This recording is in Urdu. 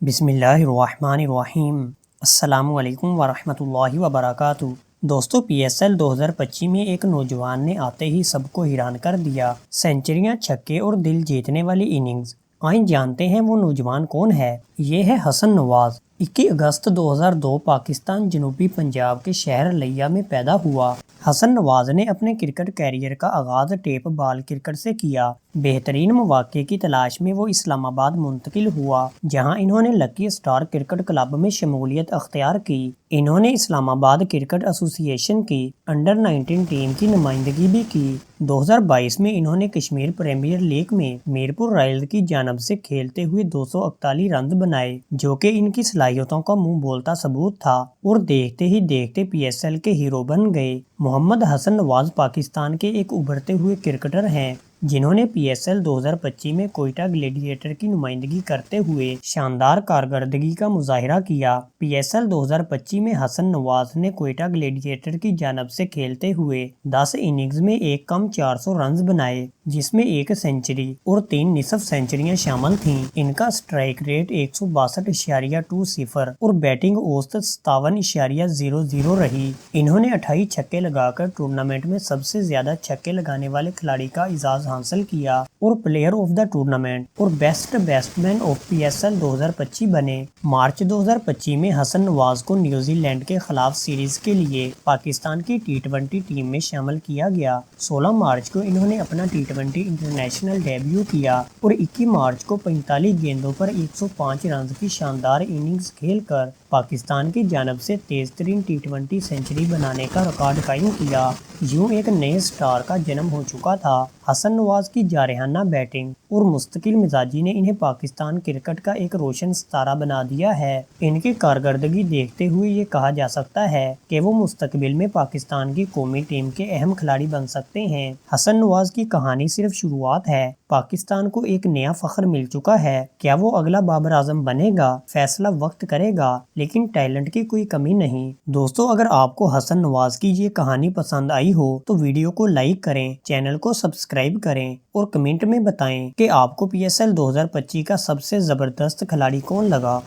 بسم اللہ الرحمن الرحیم۔ السلام علیکم ورحمۃ اللہ وبرکاتہ۔ دوستو، پی ایس ایل 2025 میں ایک نوجوان نے آتے ہی سب کو حیران کر دیا۔ سینچریاں، چھکے اور دل جیتنے والی اننگز۔ آئیں جانتے ہیں وہ نوجوان کون ہے۔ یہ ہے حسن نواز۔ 21 اگست 2002 پاکستان جنوبی پنجاب کے شہر لیا میں پیدا ہوا۔ حسن نواز نے اپنے کرکٹ کیریئر کا آغاز ٹیپ بال کرکٹ سے کیا۔ بہترین مواقع کی تلاش میں وہ اسلام آباد منتقل ہوا، جہاں انہوں نے لکی اسٹار کرکٹ کلب میں شمولیت اختیار کی۔ انہوں نے اسلام آباد کرکٹ ایسوسی ایشن کی انڈر-19 ٹیم کی نمائندگی بھی کی۔ 2022 میں انہوں نے کشمیر پریمیئر لیگ میں میرپور رائلز کی جانب سے کھیلتے ہوئے 241 رنز بنائے، جو کہ ان کی صلاحیتوں کا منہ بولتا ثبوت تھا، اور دیکھتے ہی دیکھتے پی ایس ایل کے ہیرو بن گئے۔ محمد حسن نواز پاکستان کے ایک ابھرتے ہوئے کرکٹر ہیں، جنہوں نے پی ایس ایل 2025 میں کوئٹہ گلیڈیٹر کی نمائندگی کرتے ہوئے شاندار کارکردگی کا مظاہرہ کیا۔ پی ایس ایل 2025 میں حسن نواز نے کوئٹہ گلیڈیٹر کی جانب سے کھیلتے ہوئے 10 اننگز میں ایک کم 400 رنز بنائے، جس میں ایک سنچری اور 3 نصف سنچریاں شامل تھیں۔ ان کا اسٹرائک ریٹ 162.20 اور بیٹنگ اوسط 57.00 رہی۔ انہوں نے 28 چھکے لگا کر ٹورنامنٹ میں سب سے زیادہ چھکے لگانے والے کھلاڑی کا اعزاز حاصل کیا اور پلیئر آف دا ٹورنامنٹ اور best batsman of P S L 2025 بنے۔ مارچ 2025 میں حسن نواز کو نیوزی لینڈ کے خلاف سیریز کے لیے پاکستان کی T20 ٹیم میں شامل کیا گیا۔ 16 مارچ کو انہوں نے اپنا T20 انٹرنیشنل ڈیبیو کیا اور 21 مارچ کو 45 گیندوں پر 105 رنز کی شاندار اننگز کھیل کر پاکستان کی جانب سے تیز ترین T20 سنچری بنانے کا ریکارڈ قائم کیا۔ یوں ایک نئے سٹار کا جنم ہو چکا تھا۔ حسن نواز کی جارحانہ بیٹنگ اور مستقل مزاجی نے انہیں پاکستان کرکٹ کا ایک روشن ستارہ بنا دیا ہے۔ ان کی کارکردگی دیکھتے ہوئے یہ کہا جا سکتا ہے کہ وہ مستقبل میں پاکستان کی قومی ٹیم کے اہم کھلاڑی بن سکتے ہیں۔ حسن نواز کی کہانی صرف شروعات ہے۔ پاکستان کو ایک نیا فخر مل چکا ہے۔ کیا وہ اگلا بابر اعظم بنے گا؟ فیصلہ وقت کرے گا، لیکن ٹیلنٹ کی کوئی کمی نہیں۔ دوستو، اگر آپ کو حسن نواز کی یہ کہانی پسند آئی ہو تو ویڈیو کو لائک کریں، چینل کو سبسکرائب کریں اور کمنٹ میں بتائیں کہ آپ کو پی ایس ایل 2025 کا سب سے زبردست کھلاڑی کون لگا۔